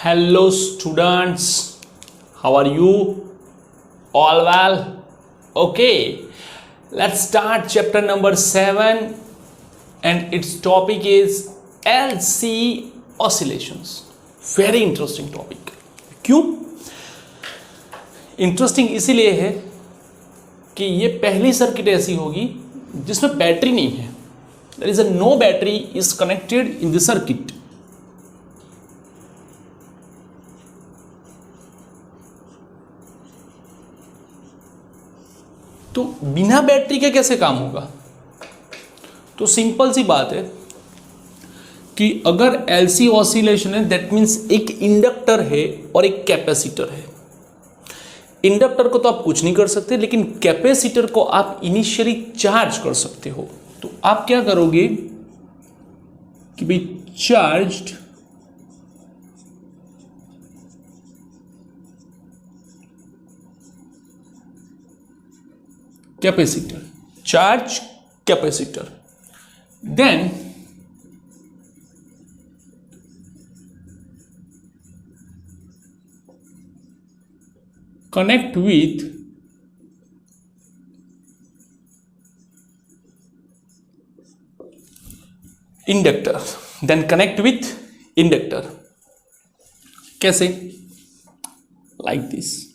Hello students, how are you? All well? Okay, let's start chapter number 7 and its topic is LC oscillations. Very interesting topic. क्यों? Interesting इसीलिए है कि ये पहली circuit ऐसी होगी जिसमें बैटरी नहीं है. There is a no battery is connected in the circuit. तो बिना बैटरी के कैसे काम होगा? तो सिंपल सी बात है कि अगर LC ऑसिलेशन है दैट मीन्स एक इंडक्टर है और एक कैपेसिटर है. इंडक्टर को तो आप कुछ नहीं कर सकते, लेकिन कैपेसिटर को आप इनिशियली चार्ज कर सकते हो. तो आप क्या करोगे कि भाई charged capacitor, charge capacitor, then connect with inductor, then connect with inductor. कैसे? Like this.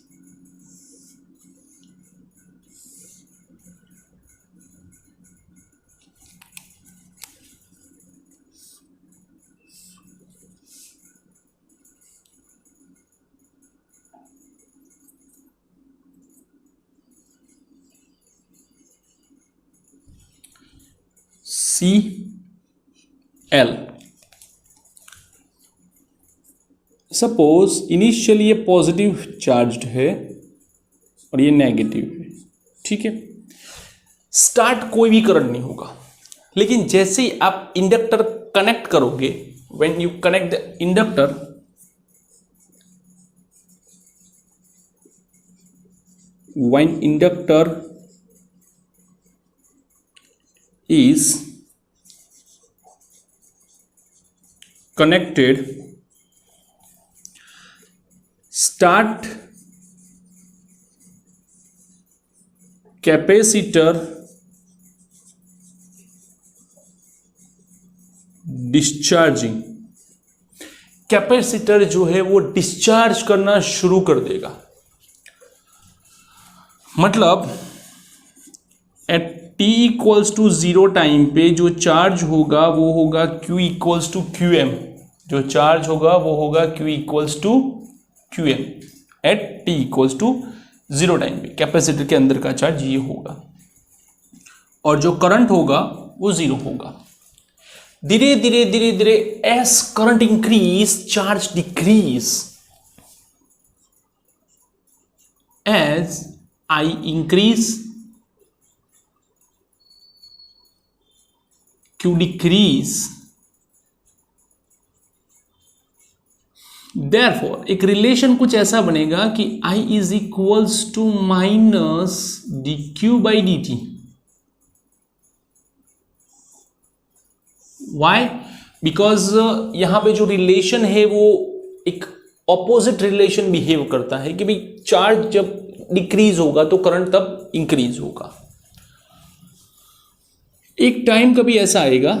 Cl. Suppose initially ये पॉजिटिव चार्ज्ड है और ये नेगेटिव है, ठीक है. स्टार्ट कोई भी करंट नहीं होगा, लेकिन जैसे ही आप इंडक्टर कनेक्ट करोगे, when you connect the inductor, when inductor is connected, start capacitor discharging. Capacitor जो है वो डिस्चार्ज करना शुरू कर देगा. मतलब at t equals to 0 time पे जो चार्ज होगा वो होगा q इक्वल्स टू qm. जो चार्ज होगा वो होगा q equals to qm at t equals to 0 time पे. कैपेसिटर के अंदर का चार्ज ये होगा और जो करंट होगा वो 0 होगा. धीरे धीरे धीरे धीरे as current increase charge decrease. As I increase Q decrease. Therefore एक रिलेशन कुछ ऐसा बनेगा कि I is equals to minus dq by dt. Why? Because यहां पे जो रिलेशन है वो एक ऑपोजिट रिलेशन बिहेव करता है कि भाई चार्ज जब डिक्रीज होगा तो करंट तब इंक्रीज होगा. एक टाइम कभी ऐसा आएगा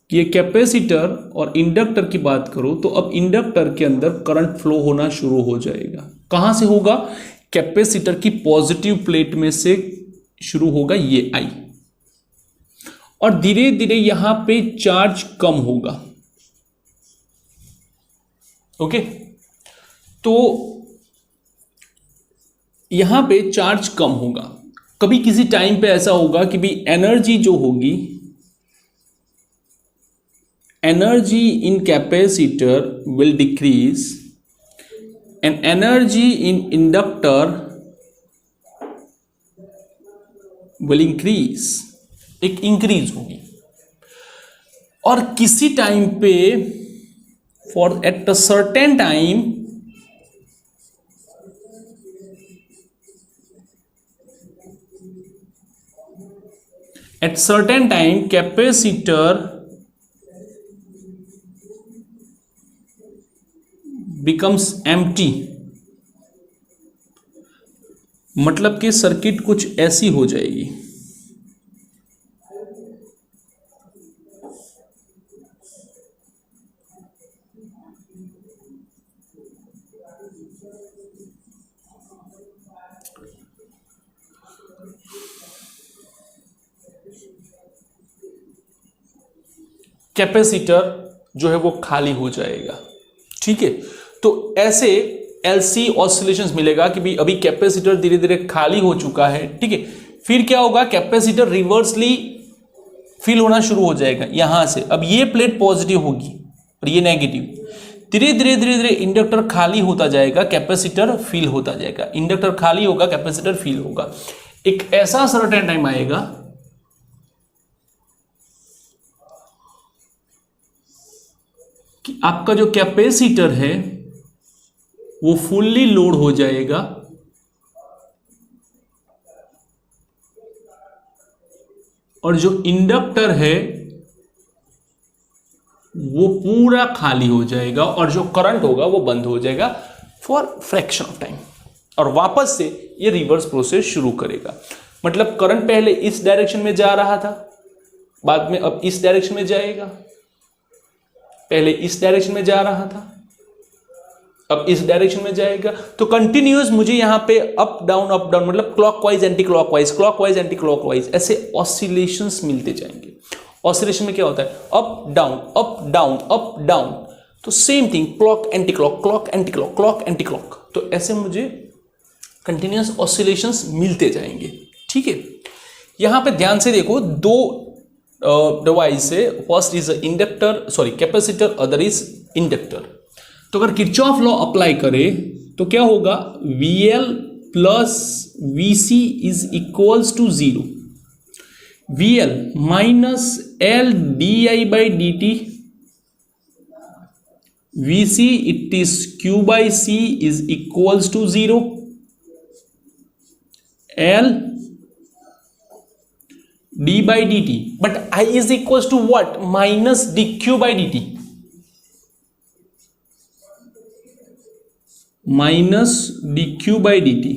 कि ये कैपेसिटर और इंडक्टर की बात करो तो अब इंडक्टर के अंदर करंट फ्लो होना शुरू हो जाएगा. कहां से होगा? कैपेसिटर की पॉजिटिव प्लेट में से शुरू होगा ये I, और धीरे धीरे यहां पे चार्ज कम होगा. ओके, तो यहां पे चार्ज कम होगा. कभी किसी टाइम पे ऐसा होगा कि भाई एनर्जी जो होगी, energy in capacitor will decrease and energy in inductor will increase. एक इंक्रीज होगी. और किसी टाइम पे for at a certain time At certain time, capacitor becomes empty. मतलब कि सर्किट कुछ ऐसी हो जाएगी. कैपेसिटर जो है वो खाली हो जाएगा. ठीक है, तो ऐसे एलसी ऑसिलेशंस मिलेगा कि भाई अभी कैपेसिटर धीरे धीरे खाली हो चुका है. ठीक है, फिर क्या होगा, कैपेसिटर रिवर्सली फिल होना शुरू हो जाएगा यहां से. अब ये प्लेट पॉजिटिव होगी और ये नेगेटिव. धीरे धीरे धीरे धीरे इंडक्टर खाली होता जाएगा, कैपेसिटर फिल होता जाएगा. इंडक्टर खाली होगा, कैपेसिटर फिल होगा. एक ऐसा सर्टेन टाइम आएगा कि आपका जो कैपेसिटर है वो फुल्ली लोड हो जाएगा और जो इंडक्टर है वो पूरा खाली हो जाएगा और जो करंट होगा वो बंद हो जाएगा फॉर फ्रैक्शन ऑफ टाइम. और वापस से ये रिवर्स प्रोसेस शुरू करेगा. मतलब करंट पहले इस डायरेक्शन में जा रहा था, बाद में अब इस डायरेक्शन में जाएगा. पहले इस डायरेक्शन में जा रहा था, अब इस डायरेक्शन में जाएगा. तो कंटिन्यूअस मुझे यहां पे अप डाउन मतलब clockwise anti clockwise, clockwise anti clockwise, ऐसे ऑसिलेशंस मिलते जाएंगे. ऑसिलेशन में क्या होता है, up down up down up down. तो same thing, clock anti clock, clock anti clock, clock anti clock. तो ऐसे मुझे कंटिन्यूअस ऑसिलेशंस मिलते जाएंगे. ठीक है, यहां पे ध्यान से देखो, दो डिवाइस है. First is inductor, sorry capacitor, other is inductor. तो अगर किरचॉफ लॉ अप्लाई करें तो क्या होगा, VL plus VC is equals to 0. VL minus L DI by DT, VC it is Q by C is equals to 0. L d by dt, but I is equals to what, minus dq by dt, minus dq by dt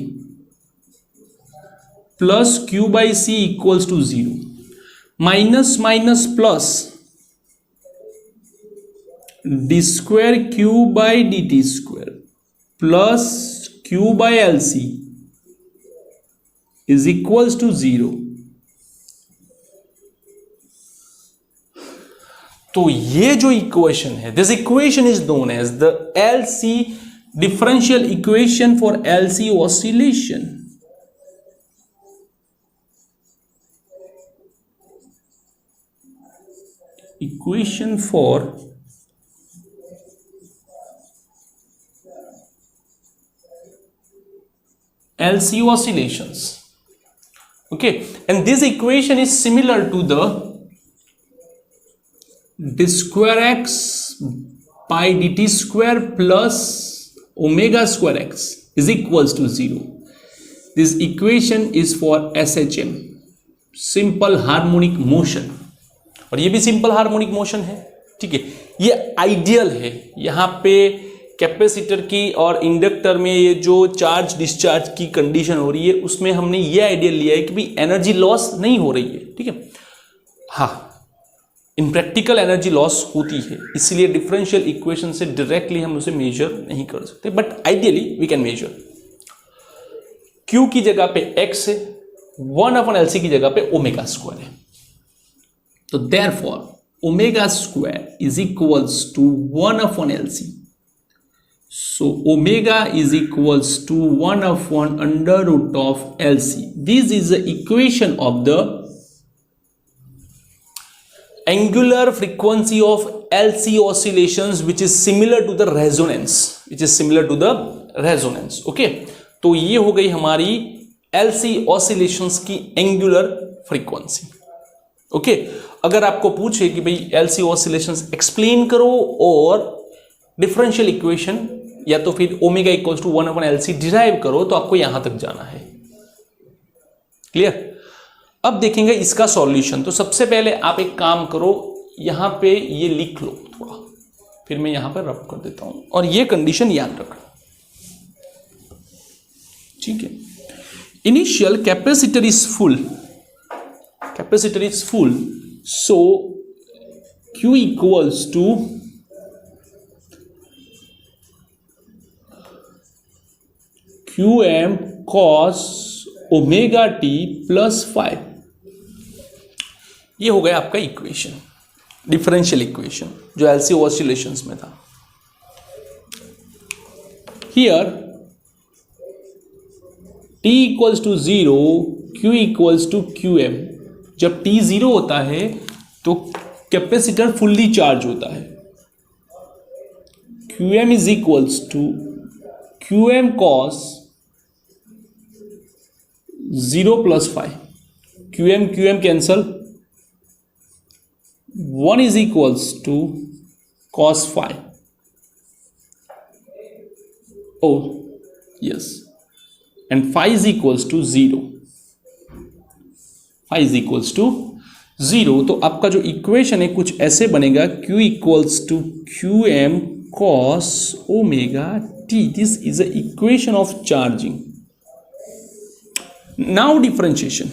plus q by c equals to 0. Minus minus plus d square q by dt square plus q by lc is equals to 0. तो ये जो equation है, this equation is known as the LC differential equation for LC oscillation. Equation for LC oscillations. Okay, and this equation is similar to the d square x by dt square plus omega square x is equals to 0. This equation is for SHM, simple harmonic motion. और ये भी simple harmonic motion है. ठीक है, ये ideal है. यहाँ पे कैपेसिटर की और इंडक्टर में ये जो चार्ज डिस्चार्ज की कंडीशन हो रही है उसमें हमने ये आइडियल लिया है कि भाई एनर्जी लॉस नहीं हो रही है. ठीक है, हाँ, इन प्रैक्टिकल एनर्जी लॉस होती है, इसलिए डिफरेंशियल इक्वेशन से डायरेक्टली हम उसे मेजर नहीं कर सकते, but ideally we can measure. Q की जगह पे x है, 1/LC की जगह पे ओमेगा स्क्वायर है. तो therefore omega square is equals to 1/LC. So omega is equals to 1/√of LC. This is the equation of the angular frequency of LC oscillations, which is similar to the resonance. Okay, तो ये हो गई हमारी LC oscillations की angular frequency. Okay, अगर आपको पूछे कि भाई LC oscillations explain करो और डिफरेंशियल इक्वेशन या तो फिर omega equals to 1/LC derive करो, तो आपको यहां तक जाना है. क्लियर। अब देखेंगे इसका सॉल्यूशन। तो सबसे पहले आप एक काम करो, यहां पे ये लिख लो थोड़ा, फिर मैं यहां पर रब कर देता हूं, और ये कंडीशन याद रखना, ठीक है। Initial capacitor is full, capacitor is full, so Q equals to QM cos omega T plus 5। ये हो गया आपका इक्वेशन, डिफरेंशियल इक्वेशन जो एलसी ऑसिलेशंस में था। Here T equals to 0, Q equals to QM। जब T 0 होता है तो कैपेसिटर फुल्ली चार्ज होता है। QM is equals to QM cos 0 plus 5, QM cancel, 1 is equals to cos 5, oh yes, and 5 is equals to 0, 5 is equals to 0। तो आपका जो equation है कुछ ऐसे बनेगा, Q equals to QM cos omega t। This is a equation of charging. Now differentiation,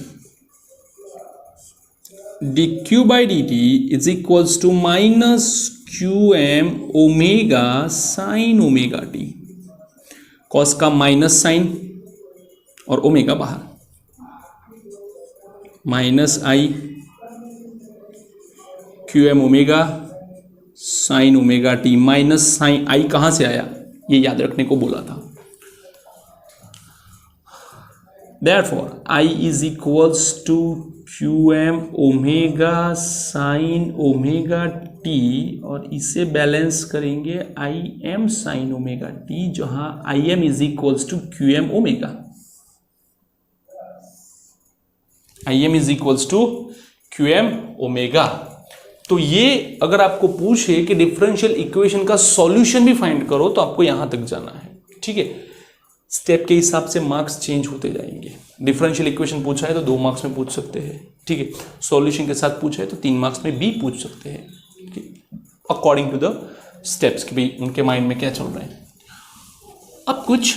dq by dt is equals to minus QM omega sine omega t। cos का minus sine और omega बाहर, minus I QM omega sine omega T. Minus sine I कहां से आया, ये याद रखने को बोला था। Therefore, I is equals to QM omega sine omega T, और इसे बैलेंस करेंगे IM साइन ओमेगा टी, जहां IM is equals to QM omega. IM is equals to QM omega. तो ये अगर आपको पूछे कि डिफरेंशियल इक्वेशन का सॉल्यूशन भी फाइंड करो, तो आपको यहां तक जाना है, ठीक है। स्टेप के हिसाब से मार्क्स चेंज होते जाएंगे। डिफरेंशियल इक्वेशन पूछा है तो 2 मार्क्स में पूछ सकते हैं, ठीक है। सॉल्यूशन के साथ पूछा है तो 3 मार्क्स में भी पूछ सकते हैं, अकॉर्डिंग टू द स्टेप्स कि भाई उनके माइंड में क्या चल रहा है। अब कुछ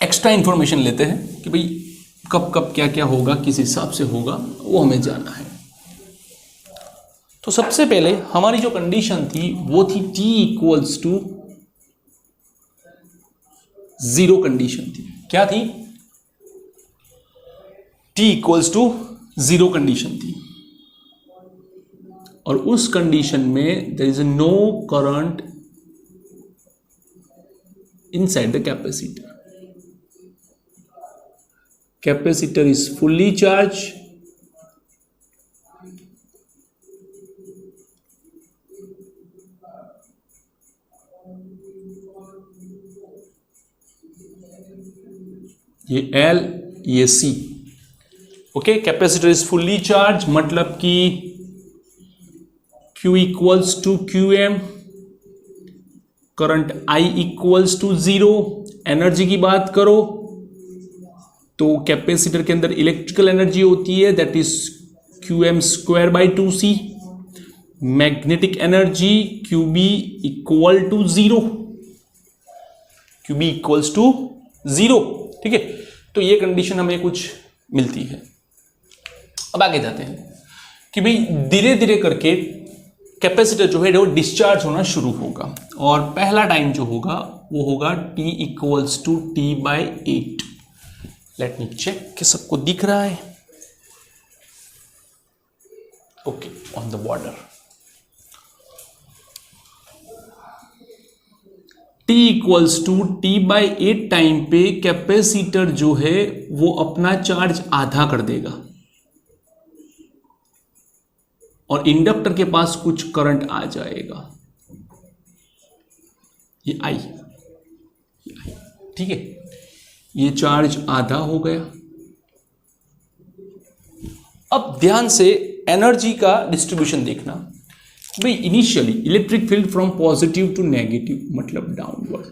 एक्स्ट्रा इंफॉर्मेशन लेते हैं कि भाई कब कब क्या क्या होगा, किस हिसाब से होगा, वो हमें जानना है। तो सबसे पहले हमारी जो कंडीशन थी वो थी T इक्वल्स टू 0 कंडीशन थी। क्या थी? T इक्वल्स टू 0 कंडीशन थी, और उस कंडीशन में there is no current inside the capacitor. Capacitor is fully charge, ये L ये C, okay. Capacitor is fully charge मतलब कि Q equals to QM, current I equals to 0। Energy की बात करो तो कैपेसिटर के अंदर इलेक्ट्रिकल एनर्जी होती है, that is QM square by 2C। Magnetic energy QB equal to 0, QB equals to 0, ठीक है। तो ये कंडीशन हमें कुछ मिलती है। अब आगे जाते हैं कि भाई धीरे धीरे करके कैपेसिटर जो है वो डिस्चार्ज होना शुरू होगा, और पहला टाइम जो होगा वो होगा T equals to T/8। Let me check कि सबको दिख रहा है, okay, on the border. T equals to T/8 time पे कैपेसिटर जो है वो अपना चार्ज आधा कर देगा, और इंडक्टर के पास कुछ करंट आ जाएगा, ये I, ठीक है। ये चार्ज आधा हो गया। अब ध्यान से एनर्जी का डिस्ट्रीब्यूशन देखना। भाई initially electric field from positive to negative मतलब डाउनवर्ड,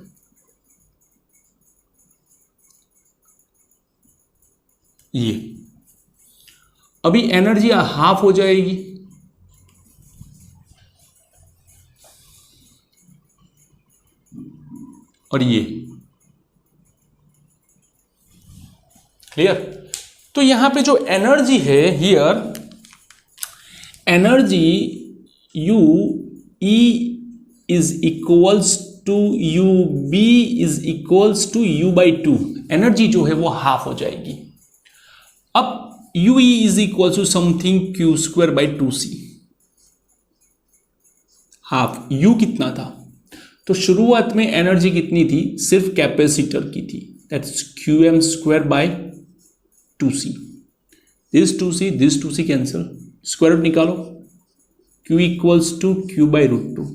ये अभी एनर्जी हाफ हो जाएगी, और ये क्लियर। तो यहां पे जो एनर्जी है here, energy U E is equals to U B is equals to U by 2, energy जो है वो हाफ हो जाएगी। अब U E is equal to something Q square by 2c, half. U कितना था, तो शुरुआत में एनर्जी कितनी थी, सिर्फ कैपेसिटर की थी, that's Q M square by 2c, this 2c cancel, square root निकालो, q equals to Q by √2,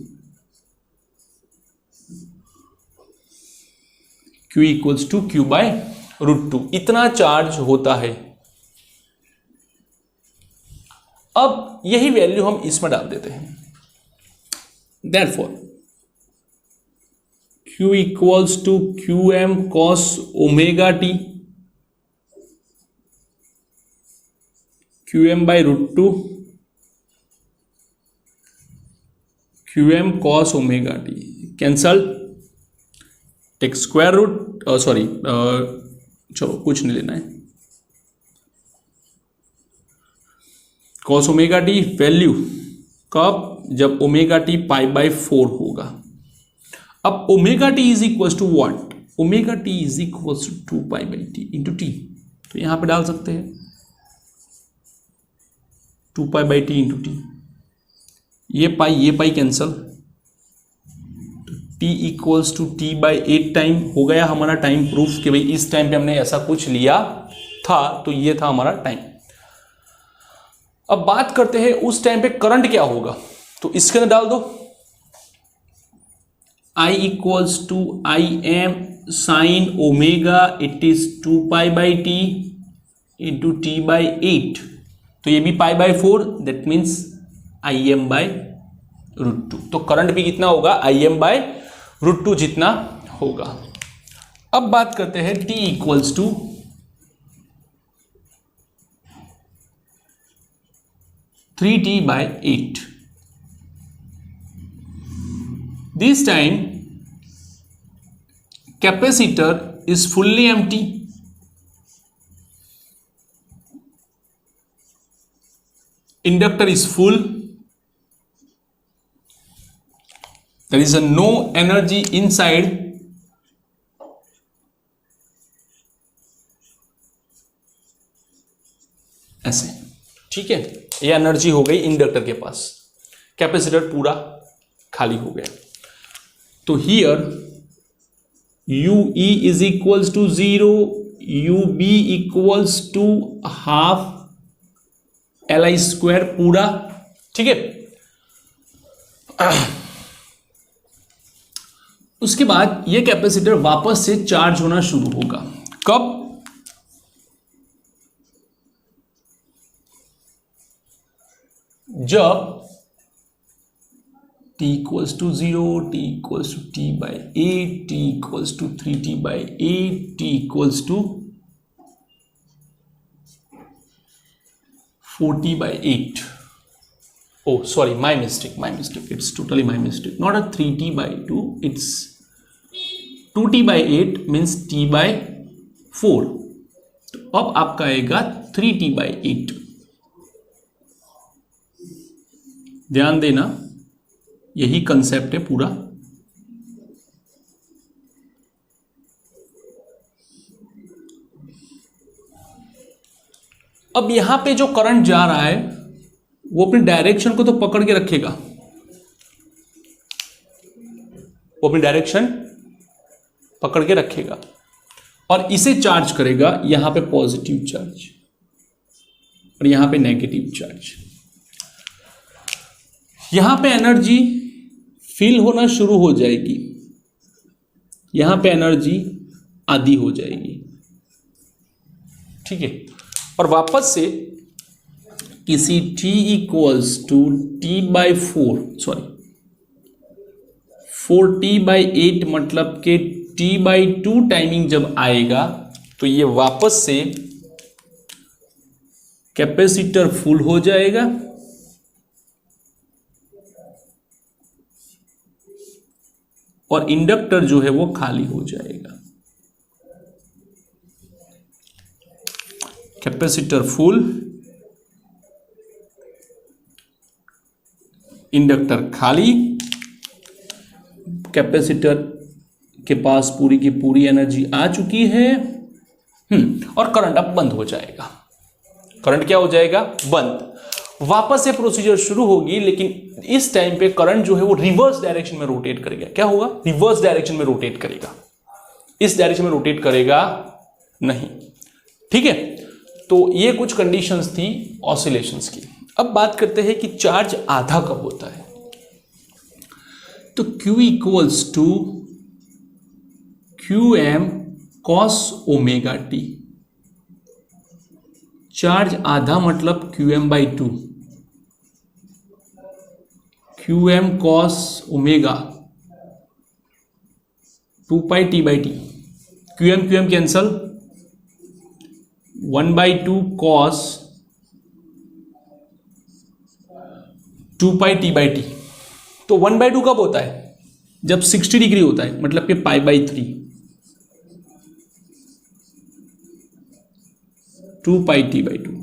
q equals to Q by √2, इतना चार्ज होता है। अब यही वैल्यू हम इसमें डाल देते हैं, therefore q equals to Q M cos omega T, Q M by √2, Q M cos omega T, cancel, take square root, sorry चलो कुछ नहीं लेना है, कॉस ओमेगा टी वैल्यू कब, जब ओमेगा टी पाई बाई 4 होगा। अब omega T is equal to what, omega T is equal to 2 pi by T into T, तो यहां पे डाल सकते हैं 2 pi by T into T, ये पाई कैंसल, तो T equals to T by 8 time हो गया हमारा टाइम प्रूफ कि भाई इस टाइम पे हमने ऐसा कुछ लिया था, तो ये था हमारा टाइम। अब बात करते हैं उस टाइम पे करंट क्या होगा, तो इसके अंदर डाल दो I equals to I M sine omega, it is 2 pi by T into T by 8, तो ये भी pi by 4, that means I M by √2, तो करंट भी कितना होगा, आई एम बाई √2 जितना होगा। अब बात करते हैं T equals to 3t by 8, this time capacitor is fully empty, inductor is full, there is a no energy inside, ऐसे, ठीक है, ये एनर्जी हो गई इंडक्टर के पास, कैपेसिटर पूरा खाली हो गया। तो here U E is equals to 0, U B equals to half LI square पूरा, ठीक है। उसके बाद ये कैपेसिटर वापस से चार्ज होना शुरू होगा, कब, जब t equals to 0, t equals to t by 8, t equals to 3t by 8, t equals to 4t by 8, oh sorry, my mistake, it's totally my mistake, not a 3t by 2, it's 2t by 8 means t by 4, तो अब आपका आएगा 3t by 8, ध्यान देना यही concept है पूरा। अब यहां पे जो करंट जा रहा है वो अपनी डायरेक्शन को तो पकड़ के रखेगा, वो अपनी डायरेक्शन पकड़ के रखेगा और इसे चार्ज करेगा, यहां पे पॉजिटिव चार्ज और यहां पे नेगेटिव चार्ज। यहां पे एनर्जी फील होना शुरू हो जाएगी, यहां पे एनर्जी आधी हो जाएगी, ठीक है। और वापस से किसी t equals to t by 4, sorry 4t by 8 मतलब के t बाई 2 टाइमिंग जब आएगा तो ये वापस से कैपेसिटर फुल हो जाएगा और इंडक्टर जो है वो खाली हो जाएगा। कैपेसिटर फुल, इंडक्टर खाली, कैपेसिटर के पास पूरी की पूरी एनर्जी आ चुकी है और करंट अब बंद हो जाएगा। करंट क्या हो जाएगा? बंद। वापस से प्रोसीजर शुरू होगी, लेकिन इस टाइम पे करंट जो है वो रिवर्स डायरेक्शन में रोटेट करेगा। क्या होगा? रिवर्स डायरेक्शन में रोटेट करेगा। इस डायरेक्शन में रोटेट करेगा नहीं। ठीक है, तो ये कुछ कंडीशंस थी ऑसिलेशंस की। अब बात करते हैं कि चार्ज आधा कब होता है। तो Q equals to QM cos omega टी। चार्ज आधा मतलब QM/2, QM cos ओमेगा 2πt/t। QM कैंसल, 1/2 cos 2πt/t। तो 1/2 कब होता है? जब 60 डिग्री होता है, मतलब कि π/3, 2πt/2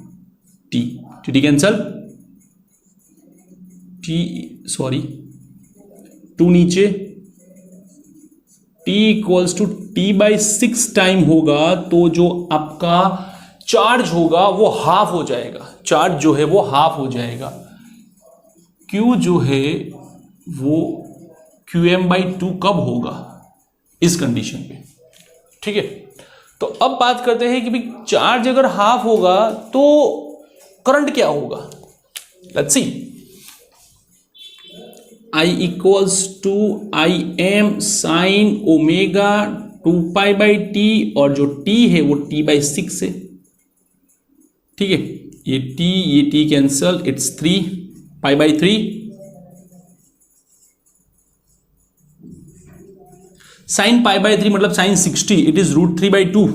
टी कैंसल, टू नीचे, t equals to t/6 time होगा, तो जो आपका चार्ज होगा वो हाफ हो जाएगा। चार्ज जो है वो हाफ हो जाएगा। Q जो है वो QM/2 कब होगा? इस कंडीशन पे। ठीक है, तो अब बात करते हैं कि भाई चार्ज अगर हाफ होगा तो करंट क्या होगा। Let's see. I equals to IM sine omega 2π/t, और जो t है वो t/6 है। ठीक है, ये t कैंसल, इट्स 3 π/3। साइन π/3 मतलब sine 60, it is √3/2।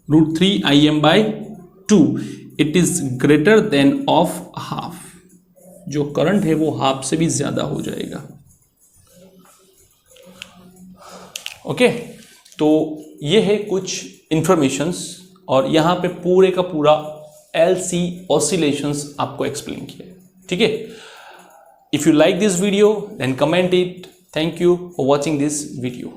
√3 IM/2, it is greater than of half. जो करंट है वो हाफ से भी ज्यादा हो जाएगा। ओके, तो ये है कुछ इंफॉर्मेशंस, और यहां पे पूरे का पूरा LC ऑसिलेशंस आपको एक्सप्लेन किया। ठीक है, if you like this video then comment it. Thank you for watching this video.